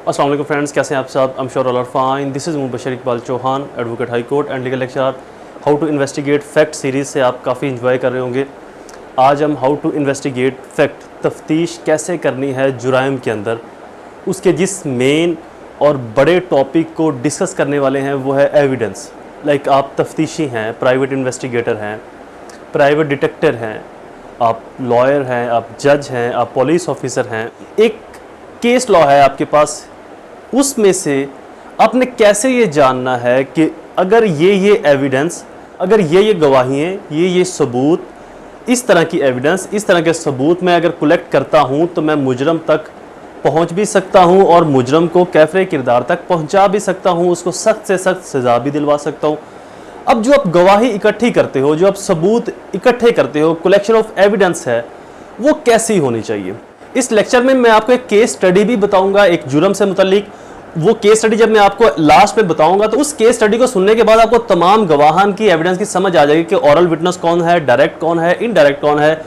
अस्सलाम वालेकुम फ्रेंड्स, कैसे हैं आप सब? I am sure all are fine. This is Mubashar Iqbal Chauhan, advocate high court and legal lecturer. How to investigate fact series से आप काफ़ी इंजॉय कर रहे होंगे। आज हम हाउ टू इन्वेस्टिगेट फैक्ट, तफ्तीश कैसे करनी है जुराइम के अंदर, उसके जिस मेन और बड़े टॉपिक को डिस्कस करने वाले हैं वो है एविडेंस। लाइक आप तफ्तीशी हैं, प्राइवेट इन्वेस्टिगेटर हैं, प्राइवेट डिटेक्टर हैं, आप लॉयर हैं, आप जज हैं, आप पुलिस ऑफिसर हैं, एक केस लॉ है आपके पास। उसमें से आपने कैसे ये जानना है कि अगर ये एविडेंस, अगर ये गवाहियाँ, ये सबूत, इस तरह की एविडेंस, इस तरह के सबूत मैं अगर कलेक्ट करता हूँ तो मैं मुजरम तक पहुँच भी सकता हूँ और मुजरम को कैफरे किरदार तक पहुँचा भी सकता हूँ, उसको सख्त से सख्त सज़ा भी दिलवा सकता हूँ। अब जो आप गवाही इकट्ठी करते हो, जो आप सबूत इकट्ठे करते हो, कलेक्शन ऑफ एविडेंस है, वो कैसी होनी चाहिए। इस लेक्चर में मैं आपको एक केस स्टडी भी बताऊंगा एक जुर्म से मुतल्लिक। वो केस स्टडी जब मैं आपको लास्ट में बताऊंगा तो उस केस स्टडी को सुनने के बाद आपको तमाम गवाहान की एविडेंस की समझ आ जाएगी कि ऑरल विटनेस कौन है, डायरेक्ट कौन है, इनडायरेक्ट कौन है,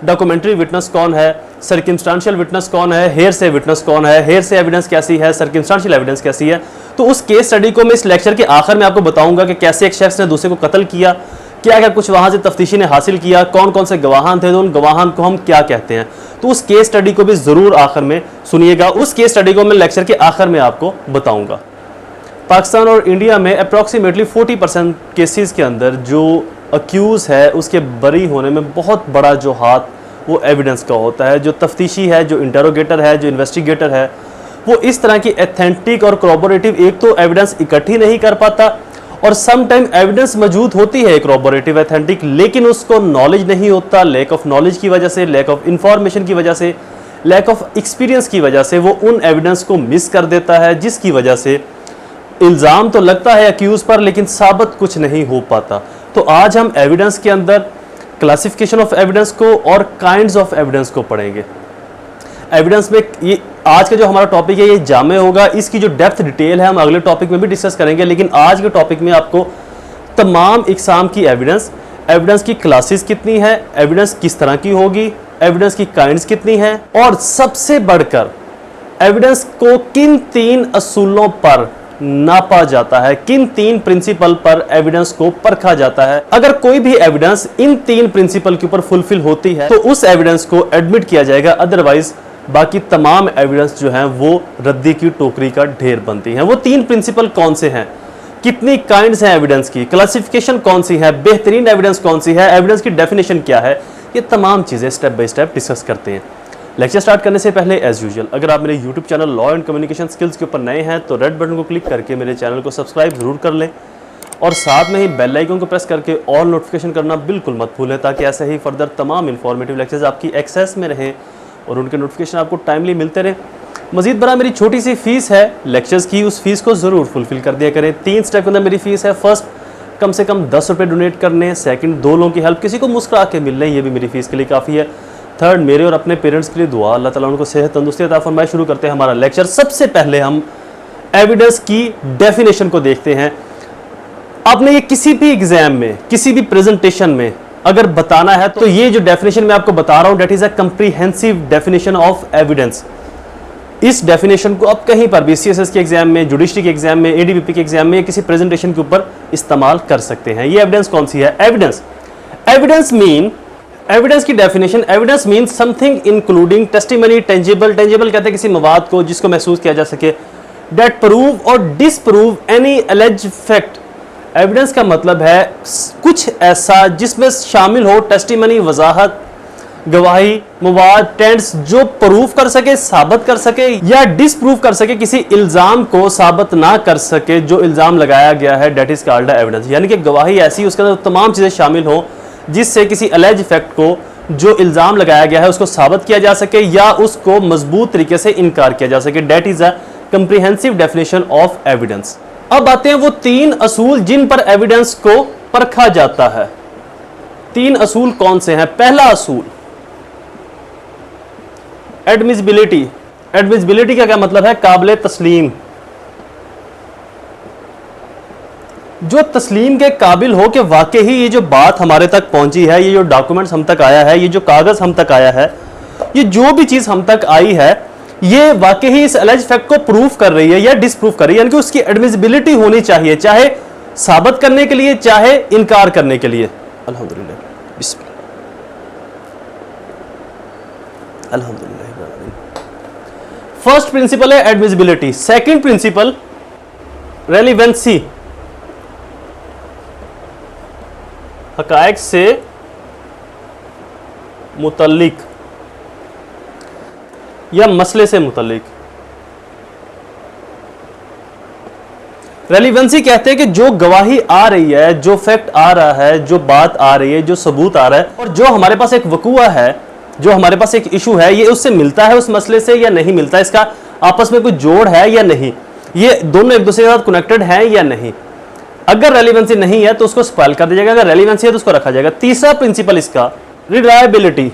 डॉक्यूमेंट्री विटनेस कौन है, सर्कमस्टेंशियल विटनेस कौन है, हेयर से विटनेस कौन है, हेयर से एविडेंस कैसी है, सर्कमस्टेंशियल एविडेंस कैसी है। तो उस केस स्टडी को मैं इस लेक्चर के आखिर में आपको बताऊंगा कि कैसे एक शख्स ने दूसरे को कत्ल किया, क्या क्या कुछ वहां से तफ्तीशी ने हासिल किया, कौन कौन से गवाहान थे, तो उन गवाहान को हम क्या कहते हैं। तो उस केस स्टडी को भी ज़रूर आखिर में सुनिएगा। उस केस स्टडी को मैं लेक्चर के आखिर में आपको बताऊंगा। पाकिस्तान और इंडिया में अप्रॉक्सीमेटली 40% केसेस के अंदर जो अक्यूज़ है उसके बरी होने में बहुत बड़ा जो हाथ वो एविडेंस का होता है। जो तफ्तीशी है, जो इंटरोगेटर है, जो इन्वेस्टिगेटर है, वो इस तरह की एथेंटिक और कोरोबोरेटिव एक तो एविडेंस इकट्ठी नहीं कर पाता, और सम टाइम एविडेंस मौजूद होती है कोरोबोरेटिव एथेंटिक, लेकिन उसको नॉलेज नहीं होता। लैक ऑफ नॉलेज की वजह से, लैक ऑफ इंफॉर्मेशन की वजह से, लैक ऑफ एक्सपीरियंस की वजह से वो उन एविडेंस को मिस कर देता है, जिसकी वजह से इल्ज़ाम तो लगता है अक्यूज़ पर लेकिन साबित कुछ नहीं हो पाता। तो आज हम एविडेंस के अंदर क्लासिफिकेशन ऑफ एविडेंस को और काइंड्स ऑफ एविडेंस को पढ़ेंगे। एविडेंस में ये आज का जो हमारा टॉपिक है ये जामे होगा। इसकी जो डेप्थ डिटेल है हम अगले टॉपिक में भी डिस्कस करेंगे, लेकिन आज के टॉपिक में आपको तमाम इकसाम की एविडेंस, एविडेंस की क्लासेस कितनी है, एविडेंस किस तरह की होगी, एविडेंस की काइंड्स कितनी है, और सबसे बढ़कर एविडेंस को किन 3 असूलों पर नापा जाता है, किन 3 प्रिंसिपल पर एविडेंस को परखा जाता है। अगर कोई भी एविडेंस इन 3 प्रिंसिपल के ऊपर फुलफिल होती है तो उस एविडेंस को एडमिट किया जाएगा, अदरवाइज बाकी तमाम एविडेंस जो हैं वो रद्दी की टोकरी का ढेर बनती हैं। वो 3 प्रिंसिपल कौन से हैं, कितनी काइंड्स हैं एविडेंस की, क्लासिफिकेशन कौन सी है, बेहतरीन एविडेंस कौन सी है, एविडेंस की डेफिनेशन क्या है, ये तमाम चीज़ें स्टेप बाय स्टेप डिस्कस करते हैं। लेक्चर स्टार्ट करने से पहले एज यूजुअल अगर आप मेरे YouTube channel law and communication skills के ऊपर नए हैं तो रेड बटन को क्लिक करके मेरे चैनल को सब्सक्राइब जरूर कर लें, और साथ में ही बेल आइकन को प्रेस करके ऑल नोटिफिकेशन करना बिल्कुल मत भूलें, ताकि ऐसे ही फर्दर तमाम इंफॉर्मेटिव लेक्चर्स आपकी एक्सेस में रहें और उनके नोटिफिकेशन आपको टाइमली मिलते रहे। मजीद बड़ा मेरी छोटी सी फीस है लेक्चर्स की, उस फीस को ज़रूर फुलफिल कर दिया करें। 3 स्टेप के अंदर मेरी फीस है। फर्स्ट, कम से कम 10 रुपये डोनेट करने। सेकंड, 2 लोगों की हेल्प किसी को मुस्कुरा के मिलने, ये भी मेरी फीस के लिए काफ़ी है। थर्ड, मेरे और अपने पेरेंट्स के लिए दुआ, अल्लाह ताला उनको सेहत तंदुरुस्ती अता फरमाए। शुरू करते हैं हमारा लेक्चर। सबसे पहले हम एविडेंस की डेफिनेशन को देखते हैं। आपने ये किसी भी एग्जाम में, किसी भी प्रेजेंटेशन में अगर बताना है तो ये जो डेफिनेशन मैं आपको बता रहा हूं, that is a comprehensive definition of evidence. इस डेफिनेशन को आप कहीं पर भी सीएसएस के एग्जाम में, जुडिशरी के एग्जाम में, एडीबीपी के एग्जाम में, किसी प्रेजेंटेशन के ऊपर इस्तेमाल कर सकते हैं। ये एविडेंस कौन सी है? एविडेंस की definition, evidence mean something including testimony, tangible कहते हैं किसी मवाद को जिसको महसूस किया जा सके, डेट प्रूव और डिसप्रूव एनी एलिज्ड फैक्ट। एविडेंस का मतलब है कुछ ऐसा जिसमें शामिल हो टेस्टिमनी, वजाहत, गवाही, मवाद, टेंट्स, जो प्रूफ कर सके, साबित कर सके, या डिसप्रूव कर सके, किसी इल्जाम को साबित ना कर सके जो इल्जाम लगाया गया है, डेट इज कॉल्ड एविडेंस। यानी कि गवाही ऐसी, उसके अंदर तमाम चीजें शामिल हो जिससे किसी एलिज्ड फैक्ट को, जो इल्जाम लगाया गया है, उसको साबित किया जा सके या उसको मजबूत तरीके से इनकार किया जा सके। That is a comprehensive definition of evidence. अब आते हैं वो 3 असूल जिन पर एविडेंस को परखा जाता है। 3 असूल कौन से हैं? पहला असूल एडमिसिबिलिटी। एडमिसिबिलिटी का क्या मतलब है? काबिल तस्लीम। जो तस्लीम के काबिल हो कि वाकई ही ये जो बात हमारे तक पहुंची है, ये जो डॉक्यूमेंट्स हम तक आया है, ये जो कागज़ हम तक आया है, ये जो भी चीज़ हम तक आई है, ये वाकई ही इस एलिज फैक्ट को प्रूव कर रही है या डिसप्रूव कर रही है, यानी कि उसकी एडमिसिबिलिटी होनी चाहिए, चाहे साबित करने के लिए चाहे इनकार करने के लिए। अल्हम्दुलिल्लाह, बिस्मिल्लाह, अल्हम्दुलिल्लाह। फर्स्ट प्रिंसिपल है एडमिसिबिलिटी। सेकंड प्रिंसिपल रेलिवेंसी, हकायक से मुतल्लिक या मसले से मुतल्लिक। रेलिवेंसी कहते हैं कि जो गवाही आ रही है, जो फैक्ट आ रहा है, जो बात आ रही है, जो सबूत आ रहा है, और जो हमारे पास एक वकूआ है, जो हमारे पास एक इशू है, ये उससे मिलता है उस मसले से या नहीं मिलता, इसका आपस में कोई जोड़ है या नहीं, ये दोनों एक दूसरे के साथ कनेक्टेड हैं या नहीं। अगर रेलिवेंसी नहीं है तो उसको स्पॉइल कर दिया जाएगा, अगर रेलिवेंसी है तो उसको रखा जाएगा। तीसरा प्रिंसिपल इसका रिलायबिलिटी,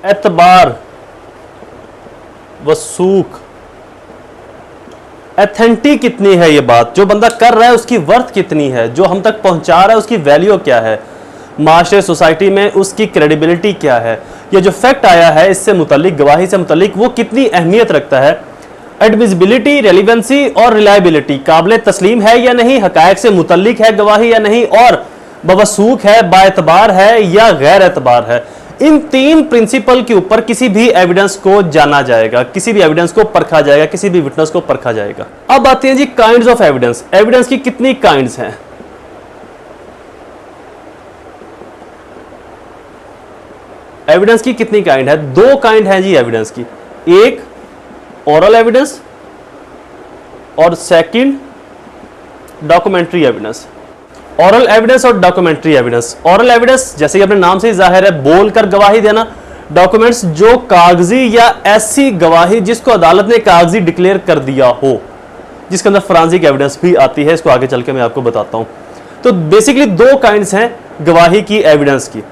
एतबार, वसूख, एथेंटिक कितनी है ये बात, जो बंदा कर रहा है उसकी वर्थ कितनी है, जो हम तक पहुंचा रहा है उसकी वैल्यू क्या है, माशरे सोसाइटी में उसकी क्रेडिबिलिटी क्या है, ये जो फैक्ट आया है इससे मुतल्लिक, गवाही से मुतल्लिक, वो कितनी अहमियत रखता है। एडमिसिबिलिटी, रेलिवेंसी और रिलायबिलिटी, काबिल तस्लीम है या नहीं, हकायक से मुतल्लिक है गवाही या नहीं, और बवसूख है, बाएतबार है या गैर एतबार है। इन तीन प्रिंसिपल के ऊपर किसी भी एविडेंस को जाना जाएगा, किसी भी एविडेंस को परखा जाएगा, किसी भी विटनेस को परखा जाएगा। अब आते हैं जी काइंड्स ऑफ एविडेंस। एविडेंस की कितनी काइंड्स हैं? एविडेंस की कितनी काइंड है? दो काइंड है जी एविडेंस की, एक ओरल एविडेंस और second documentary evidence. Oral evidence और डॉक्यूमेंट्री एविडेंस। ओरल एविडेंस जैसे कि अपने नाम से ही जाहिर है, बोलकर गवाही देना। डॉक्यूमेंट्स जो कागजी या ऐसी गवाही जिसको अदालत ने कागजी डिक्लेयर कर दिया हो, जिसके अंदर फॉरेंसिक एविडेंस भी आती है, इसको आगे चल के मैं आपको बताता हूं। तो बेसिकली दो काइंड्स हैं गवाही की, एविडेंस की,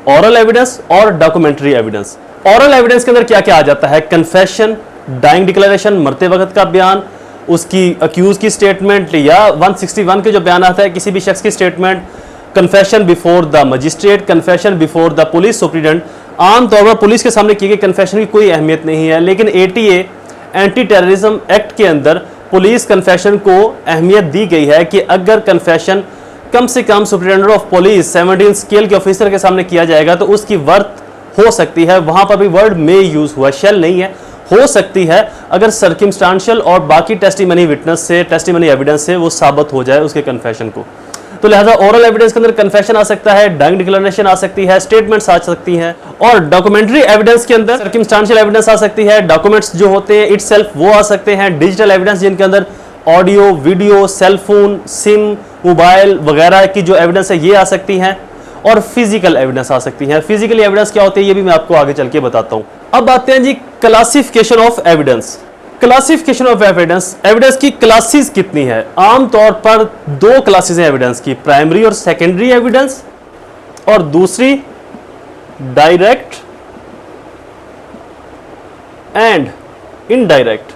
ओरल एविडेंस और डॉक्यूमेंट्री एविडेंस। ओरल एविडेंस के अंदर क्या क्या आ जाता है? कन्फेशन, डाइंग डिक्लेरेशन, मरते वक्त का बयान, उसकी अक्यूज की स्टेटमेंट या 161 के जो बयान आता है किसी भी शख्स की statement, confession before the magistrate, confession before the police superintendent. आमतौर पर पुलिस के सामने की गई कन्फेशन की कोई अहमियत नहीं है, लेकिन ATA एंटी टेररिज्म एक्ट के अंदर पुलिस कन्फेशन को अहमियत दी गई है कि अगर कन्फेशन कम से कम सुप्रीडेंट ऑफ पुलिस 17 स्केल के ऑफिसर के सामने किया जाएगा तो उसकी वर्थ हो सकती है। वहां पर भी वर्ड में यूज हुआ, शेल नहीं है, हो सकती है, अगर सर्कमस्टांशियल और बाकी टेस्टिमनी विटनेस से, टेस्टिमनी एविडेंस से वो साबित हो जाए उसके कन्फेशन को। तो लिहाजा ओरल एविडेंस के अंदर कन्फेशन आ सकता है, डाइंग डिक्लेरेशन आ सकती है, स्टेटमेंट्स आ सकती हैं, और डॉक्यूमेंट्री एविडेंस के अंदर सर्कमस्टांशियल एविडेंस आ सकती है, डॉक्यूमेंट्स जो होते हैं इटसेल्फ वो आ सकते हैं, डिजिटल एविडेंस जिनके अंदर audio, video, cellphone, SIM, mobile वगैरह की जो एविडेंस है ये आ सकती हैं, और फिजिकल एविडेंस आ सकती है। फिजिकल एविडेंस क्या होती है ये भी मैं आपको आगे चल के बताता हूं। अब आते हैं जी classification of evidence. Classification of evidence, evidence की क्लासेस कितनी है? आमतौर पर दो क्लासेस हैं एविडेंस की, प्राइमरी और सेकेंडरी एविडेंस, और दूसरी डायरेक्ट एंड इनडायरेक्ट।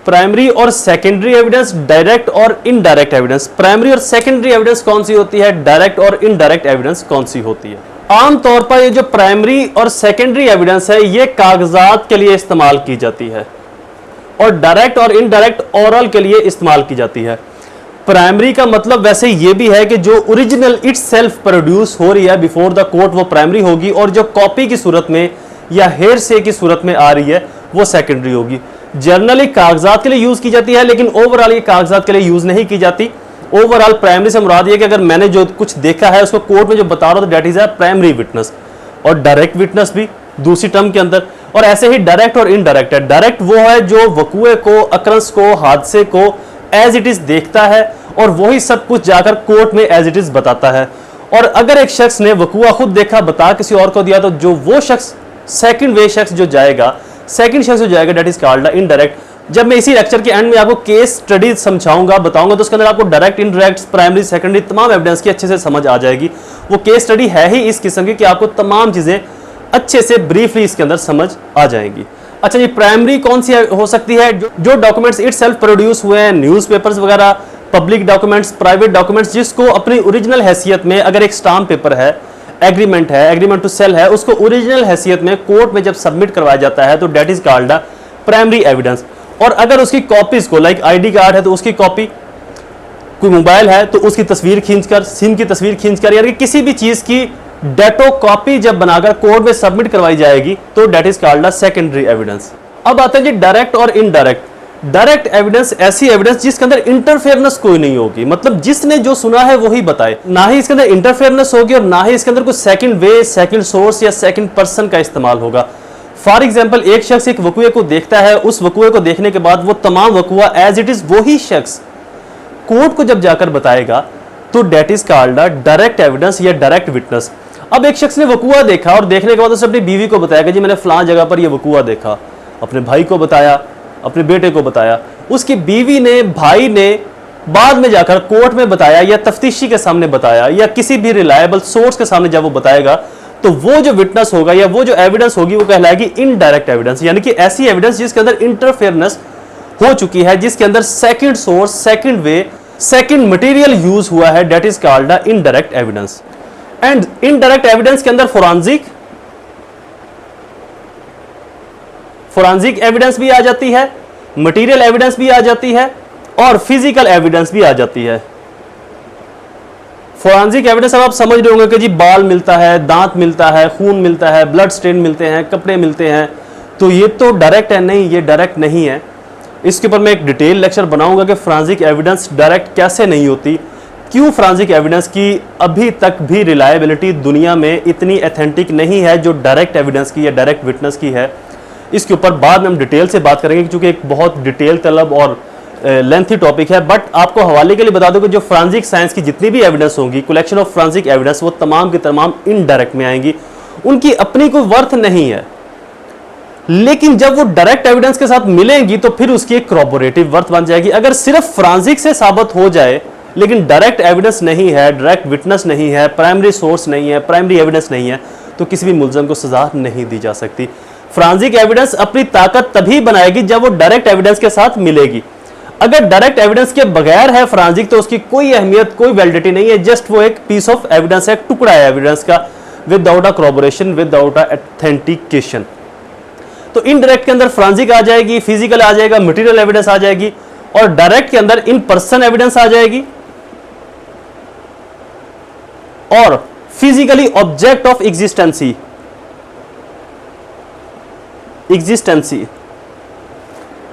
प्राइमरी और सेकेंडरी एविडेंस, डायरेक्ट और इनडायरेक्ट एविडेंस। प्राइमरी और सेकेंडरी एविडेंस कौन सी होती है, डायरेक्ट और इनडायरेक्ट एविडेंस कौन सी होती है? आमतौर पर ये जो प्राइमरी और सेकेंडरी एविडेंस है ये कागजात के लिए इस्तेमाल की जाती है, और डायरेक्ट और इनडायरेक्ट ओरल के लिए इस्तेमाल की जाती है। प्राइमरी का मतलब वैसे ये भी है कि जो ओरिजिनल इटसेल्फ प्रोड्यूस हो रही है बिफोर द कोर्ट वो प्राइमरी होगी, और जो कॉपी की सूरत में या हेरसे की सूरत में आ रही है वो सेकेंडरी होगी। जनरली कागजात के लिए यूज की जाती है, लेकिन ओवरऑल ये कागजात के लिए यूज नहीं की जाती। ओवरऑल प्राइमरी से मुराद ये कि अगर मैंने जो कुछ देखा है उसको कोर्ट में जो बता रहा हूं that is a primary witness, और डायरेक्ट विटनेस भी दूसरी टर्म के अंदर। और ऐसे ही डायरेक्ट और इनडायरेक्ट है। डायरेक्ट वो है जो वकूए को, अक्रंस को, हादसे को एज इट इज देखता है और वही सब कुछ जाकर कोर्ट में एज इट इज बताता है। और अगर एक शख्स ने वकूआ खुद देखा, बता किसी और को दिया, तो जो वो शख्स सेकंड वे शख्स जो जाएगा, सेकंड शख्स जो जाएगा दैट इज कॉल्ड इनडायरेक्ट। जब मैं इसी लेक्चर के एंड में आपको केस स्टडी समझाऊंगा, बताऊंगा, तो उसके अंदर आपको डायरेक्ट, इनडायरेक्ट, प्राइमरी, सेकेंडरी तमाम एविडेंस की अच्छे से समझ आ जाएगी। वो केस स्टडी है ही इस किस्म की कि आपको तमाम चीजें अच्छे से ब्रीफली इसके अंदर समझ आ जाएंगी। अच्छा जी, प्राइमरी कौन सी हो सकती है? जो डॉक्यूमेंट्स इटसेल्फ प्रोड्यूस हुए हैं, न्यूज़पेपर्स वगैरह, पब्लिक डॉक्यूमेंट्स, प्राइवेट डॉक्यूमेंट्स, जिसको अपनी ओरिजिनल हैसियत में, अगर एक स्टाम्प पेपर है, एग्रीमेंट है, एग्रीमेंट टू सेल है, उसको ओरिजिनल हैसियत में कोर्ट में जब सबमिट करवाया जाता है तो that is called a primary evidence. और अगर उसकी कॉपीज को, लाइक आईडी कार्ड है तो उसकी कॉपी, कोई मोबाइल है तो उसकी तस्वीर खींचकर, सिम की तस्वीर खींचकर, यानी किसी भी चीज की डेटो कॉपी जब बनाकर कोर्ट में सबमिट करवाई जाएगी तो that is called a secondary evidence. अब आते हैं जी डायरेक्ट और इनडायरेक्ट। डायरेक्ट एविडेंस ऐसी एविडेंस जिसके अंदर इंटरफेरेंस कोई नहीं होगी, मतलब जिसने जो सुना है वही बताए, ना ही इसके अंदर इंटरफेरेंस होगी और ना ही इसके अंदर कोई सेकंड वे, सेकंड सोर्स या सेकंड पर्सन का इस्तेमाल होगा। फॉर एग्जांपल, एक शख्स एक वकुए को देखता है, उस वकुए को देखने के बाद वो तमाम वकुआ एज इट इज वही शख्स कोर्ट को जब जाकर बताएगा तो that is called a direct evidence या डायरेक्ट विटनेस। अब एक शख्स ने वकुआ देखा और देखने के बाद उसने अपनी बीवी को बताया कि जी मैंने फलां जगह पर ये वकुआ देखा, अपने भाई को बताया, अपने बेटे को बताया, उसकी बीवी ने, भाई ने बाद में जाकर कोर्ट में बताया या तफ्तीशी के सामने बताया या किसी भी रिलायबल सोर्स के सामने जब वो बताएगा तो वो जो विटनेस होगा या वो जो एविडेंस होगी वो कहलाएगी इनडायरेक्ट एविडेंस, यानी कि ऐसी एविडेंस जिसके अंदर इंटरफेरेंस हो चुकी है, जिसके अंदर second source, second way, second material use हुआ है, that is called the indirect evidence. And indirect evidence के अंदर फोरेंसिक एविडेंस भी आ जाती है, मटेरियल एविडेंस भी आ जाती है और फिजिकल एविडेंस भी आ जाती है। फोरेंसिक एविडेंस अब आप समझ रहे होंगे कि जी बाल मिलता है, दांत मिलता है, खून मिलता है, ब्लड स्टेन मिलते हैं, कपड़े मिलते हैं, तो ये तो डायरेक्ट है, नहीं ये डायरेक्ट नहीं है। इसके ऊपर मैं एक डिटेल लेक्चर बनाऊंगा कि फोरेंसिक एविडेंस डायरेक्ट कैसे नहीं होती, क्यों फोरेंसिक एविडेंस की अभी तक भी रिलायबिलिटी दुनिया में इतनी एथेंटिक नहीं है जो डायरेक्ट एविडेंस की या डायरेक्ट विटनेस की है। इसके ऊपर बाद में हम डिटेल से बात करेंगे क्योंकि एक बहुत डिटेल तलब और लेंथी टॉपिक है। बट आपको हवाले के लिए बता दूं कि जो फोरेंसिक साइंस की जितनी भी एविडेंस होंगी, कलेक्शन ऑफ फोरेंसिक एविडेंस, वो तमाम की तमाम इनडायरेक्ट में आएंगी, उनकी अपनी कोई वर्थ नहीं है। लेकिन जब वो डायरेक्ट एविडेंस के साथ मिलेंगी तो फिर उसकी एक corroborative वर्थ बन जाएगी। अगर सिर्फ फोरेंसिक से साबित हो जाए लेकिन डायरेक्ट एविडेंस नहीं है, डायरेक्ट विटनेस नहीं है, प्राइमरी सोर्स नहीं है, प्राइमरी एविडेंस नहीं है, तो किसी भी मुलजम को सजा नहीं दी जा सकती। फोरेंसिक एविडेंस अपनी ताकत तभी बनाएगी जब वो डायरेक्ट एविडेंस के साथ मिलेगी। अगर डायरेक्ट एविडेंस के बगैर है फोरेंसिक तो उसकी कोई अहमियत, कोई वैलिडिटी नहीं है, जस्ट वो एक पीस ऑफ एविडेंस है, एक टुकड़ा है एविडेंस का, without a corroboration, without a authentication. तो इनडायरेक्ट के अंदर फोरेंसिक आ जाएगी, फिजिकल आ जाएगा, मटेरियल एविडेंस आ जाएगी, और डायरेक्ट के अंदर इन पर्सन एविडेंस आ जाएगी और physically object of existency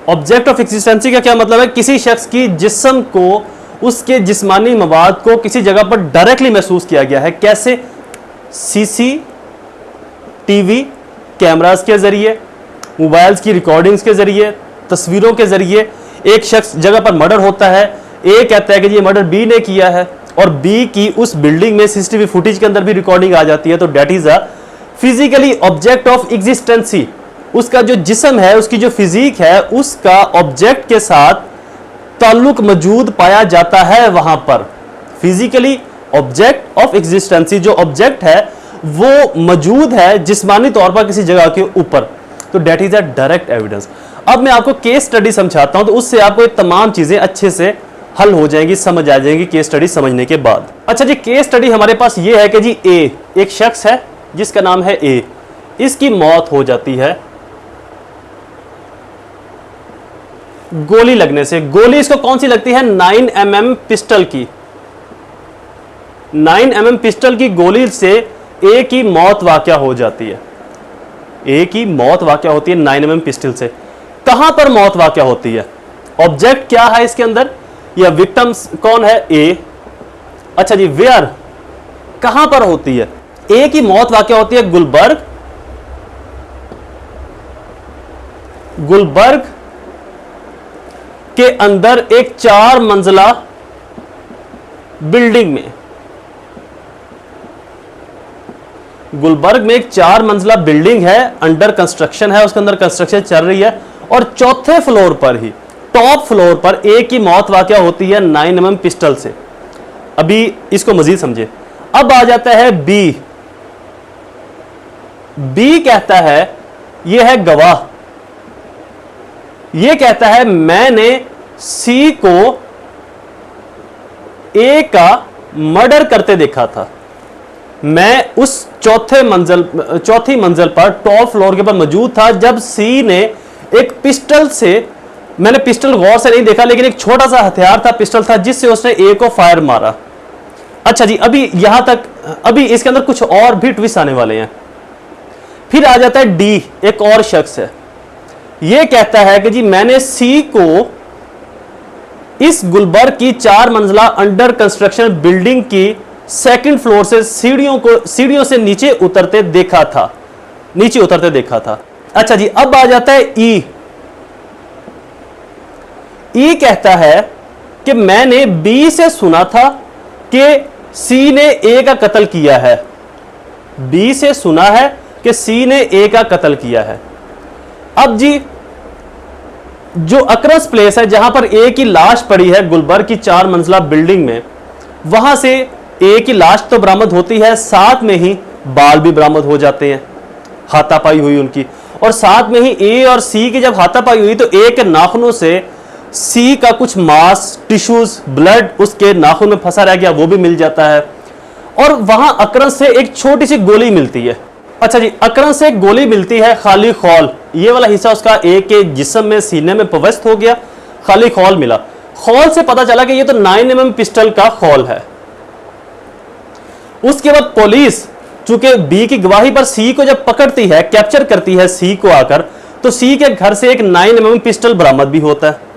object of existency का क्या मतलब है? किसी शख्स की जिस्म को, उसके जिस्मानी मवाद को किसी जगह पर डायरेक्टली महसूस किया गया है। कैसे? CCTV कैमरास के जरिए, मोबाइल्स की रिकॉर्डिंग्स के जरिए, तस्वीरों के जरिए। एक शख्स जगह पर मर्डर होता है, ए कहता है कि ये मर्डर बी ने किया है और बी की उस बिल्डिंग में CCTV फुटेज के अंदर भी रिकॉर्डिंग आ जाती है, तो that is a physically object of existency. उसका जो जिस्म है, उसकी जो फिजिक है, उसका ऑब्जेक्ट के साथ ताल्लुक मौजूद पाया जाता है। वहां पर फिजिकली ऑब्जेक्ट ऑफ एग्जिस्टेंसी, जो ऑब्जेक्ट है वो मौजूद है जिस्मानी तौर पर किसी जगह के ऊपर, तो that is a direct evidence. अब मैं आपको केस स्टडी समझाता हूं तो उससे आपको ये तमाम चीजें अच्छे से हल हो जाएंगी, समझ आ जाएंगी केस स्टडी समझने के बाद। अच्छा जी, केस स्टडी हमारे पास ये है कि जी ए, एक शख्स है जिसका नाम है ए, इसकी मौत हो जाती है गोली लगने से। गोली इसको कौन सी लगती है? 9mm पिस्टल की। 9mm पिस्टल की गोली से ए की मौत वाकया हो जाती है। ए की मौत वाकया होती है 9mm पिस्टल से। कहां पर मौत वाकया होती है? ऑब्जेक्ट क्या है इसके अंदर, या विक्टिम्स कौन है? ए। अच्छा जी, वेयर, कहां पर होती है? ए की मौत वाकया होती है गुलबर्ग के अंदर एक 4 मंजिला बिल्डिंग में। गुलबर्ग में एक 4 मंजिला बिल्डिंग है, अंडर कंस्ट्रक्शन है, उसके अंदर कंस्ट्रक्शन चल रही है और चौथे फ्लोर पर ही, टॉप फ्लोर पर ए की मौत वाकया होती है 9mm पिस्टल से। अभी इसको मजीद समझे। अब आ जाता है बी। बी कहता है, यह है गवाह, यह कहता है मैंने सी को ए का मर्डर करते देखा था। मैं उस चौथी मंजिल पर टॉप फ्लोर के ऊपर मौजूद था जब सी ने एक पिस्टल से, मैंने पिस्टल गौर से नहीं देखा लेकिन एक छोटा सा हथियार था, पिस्टल था, जिससे उसने ए को फायर मारा। अच्छा जी, अभी यहां तक, अभी इसके अंदर कुछ और भी ट्विस्ट आने वाले हैं। फिर आ जाता है डी, एक और शख्स है। यह कहता है कि जी मैंने सी को इस गुलबर्ग की 4 मंजिला अंडर कंस्ट्रक्शन बिल्डिंग की सेकंड फ्लोर से सीढ़ियों से नीचे उतरते देखा था। अच्छा जी, अब आ जाता है ई। ई कहता है कि मैंने बी से सुना था कि सी ने ए का कत्ल किया है। बी से सुना है कि सी ने ए का कत्ल किया है। अब जी, जो अक्रस प्लेस है जहां पर ए की लाश पड़ी है गुलबर्ग की 4 मंजिला बिल्डिंग में, वहां से ए की लाश तो बरामद होती है, साथ में ही बाल भी बरामद हो जाते हैं, हाथापाई हुई उनकी। और साथ में ही ए और सी की जब हाथापाई हुई तो ए के नाखूनों से सी का कुछ मांस, टिश्यूज, ब्लड उसके नाखून में फंसा रह गया, वो भी मिल जाता है। और वहां अक्रस से एक छोटी सी गोली मिलती है। अच्छा जी, अक्रस से एक गोली मिलती है, खाली खौल, ये वाला हिस्सा उसका ए के जिस्म में, सीने में प्रविष्ट हो गया, खाली खौल मिला। खौल से पता चला कि ये तो 9mm पिस्टल का खौल है। उसके बाद पुलिस चूंकि बी की गवाही पर सी को जब पकड़ती है, कैप्चर करती है सी को आकर, तो सी के घर से एक 9mm पिस्टल बरामद भी होता है।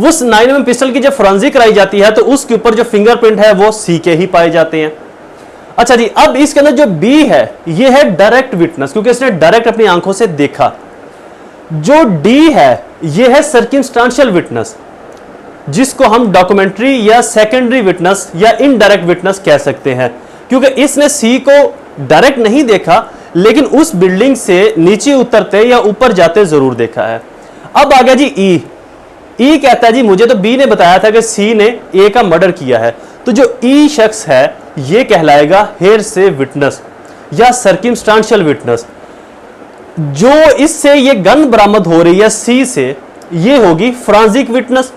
उस 9mm पिस्टल की जब फोरेंसिक कराई जाती है तो उसके ऊपर जो फिंगरप्रिंट है वो सी के ही पाए जाते हैं। अच्छा जी, अब इसके अंदर जो बी है ये है डायरेक्ट विटनेस, क्योंकि इसने डायरेक्ट अपनी आंखों से देखा। जो डी है ये है सर्कमस्टेंशियल विटनेस, जिसको हम डॉक्यूमेंट्री या सेकेंडरी विटनेस या इनडायरेक्ट विटनेस कह सकते हैं, क्योंकि इसने सी को डायरेक्ट नहीं देखा लेकिन उस बिल्डिंग से नीचे उतरते या ऊपर जाते जरूर देखा है। अब आ गया जी ई। ई कहता है जी मुझे तो बी ने बताया था कि सी ने ए का मर्डर किया है। तो जो ई शख्स है ये कहलाएगा हेयरसे विटनेस या सर्कमस्टेंशियल विटनेस। जो इससे ये गन बरामद हो रही है सी से, ये होगी फोरेंसिक विटनेस,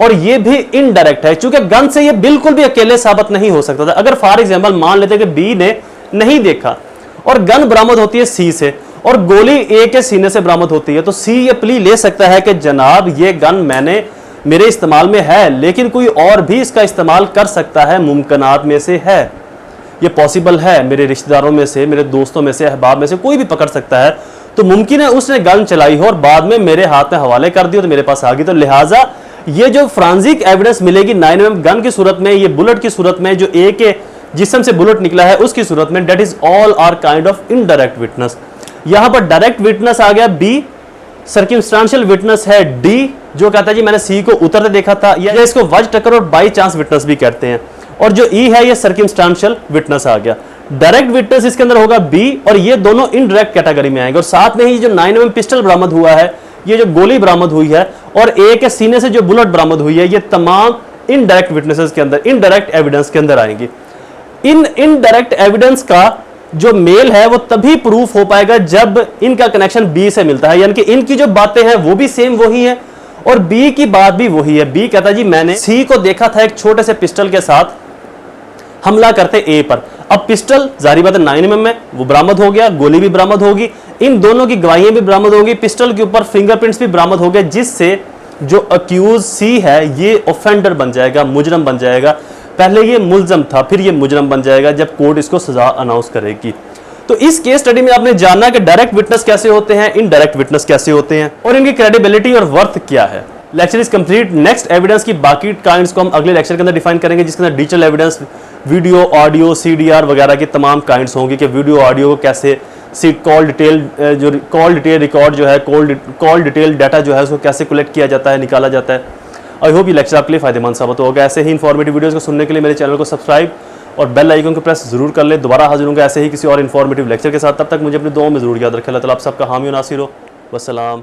और ये भी इनडायरेक्ट है, क्योंकि गन से ये बिल्कुल भी अकेले साबित नहीं हो सकता था। अगर फॉर एग्जांपल मान लेते कि बी ने नहीं देखा और गन बरामद होती है सी से और गोली ए के सीने से बरामद होती है, तो सी ये प्ली ले सकता है कि जनाब ये गन मेरे इस्तेमाल में है, लेकिन कोई और भी इसका इस्तेमाल कर सकता है, मुमकिनात में से है, ये पॉसिबल है, मेरे रिश्तेदारों में से, मेरे दोस्तों में से, अहबाब में से कोई भी पकड़ सकता है। तो मुमकिन है उसने गन चलाई हो और बाद में मेरे हाथ में हवाले कर दी तो मेरे पास आ गई। तो लिहाजा ये जो फोरेंसिक एविडेंस मिलेगी 9mm गन की सूरत में, ये बुलेट की सूरत में, जो ए के जिस्म से बुलेट निकला है उसकी सूरत में, that is all are kind of indirect witness. यहां पर डायरेक्ट विटनेस आ गया बी, सर्कमस्टेंशियल विटनेस है डी, जो कहता है जी मैंने सी को उतरते देखा था, या इसको वज टक्कर और बाई चांस विटनेस भी कहते हैं। और जो ई है ये सर्कमस्टेंशियल विटनेस आ गया। डायरेक्ट विटनेस इसके अंदर होगा बी, और ये दोनों इनडायरेक्ट कैटेगरी में आएंगे। और साथ में ही जो 9mm पिस्टल बरामद हुआ है, ये जो गोली बरामद हुई है और ए के सीने से जो बुलेट बरामद हुई है, ये तमाम इनडायरेक्ट विटनेसेस के अंदर, इनडायरेक्ट एविडेंस के अंदर आएंगी। इन इनडायरेक्ट एविडेंस का जो मेल है वो तभी प्रूफ हो पाएगा जब इनका कनेक्शन बी से मिलता है, यानी कि इनकी जो बातें हैं वो भी सेम वही है और बी की बात भी वही है। बी कहता है जी मैंने सी को देखा था एक छोटे से पिस्टल के साथ हमला करते ए पर। अब पिस्टल जारी बात है 9mm में, वो बरामद हो गया, गोली भी बरामद होगी, इन दोनों की गवाहियां भी बरामद होगी, पिस्टल के ऊपर फिंगरप्रिंट्स भी बरामद हो गए, जिससे जो अक्यूज सी है ये ऑफेंडर बन जाएगा, मुजरम बन जाएगा। पहले ये मुलजम था, फिर ये मुजरम बन जाएगा जब कोर्ट इसको सजा अनाउंस करेगी। तो इस केस स्टडी में आपने जाना कि डायरेक्ट विटनेस कैसे होते हैं, इनडायरेक्ट विटनेस कैसे होते हैं और इनकी क्रेडिबिलिटी और वर्थ क्या है। Lecture is complete. Next evidence की बाकी काइंड्स को हम अगले लेक्चर के अंदर डिफाइन करेंगे, जिसके अंदर digital evidence, video, audio, CDR वगैरह की तमाम काइंड्स होंगी कि वीडियो ऑडियो को कैसे कॉल डिटेल रिकॉर्ड जो है, कॉल डिटेल डाटा जो है उसको कैसे कलेक्ट किया जाता है, निकाला जाता है। आई होप ये लेक्चर आपके लिए फायदेमंद साबित होगा। ऐसे ही इन्फॉर्मेटिव वीडियोस को सुनने के लिए मेरे चैनल को सब्सक्राइब और बेल आइकन को प्रेस जरूर कर ले। दोबारा हाजिर होंगे ऐसे ही किसी और इन्फॉर्मेटिव लेक्चर के साथ। तब तक मुझे अपनी दुआओं में जरूर याद रखें। अल्लाह ताला आप सबका हामी और नासिर हो। वस्सलाम।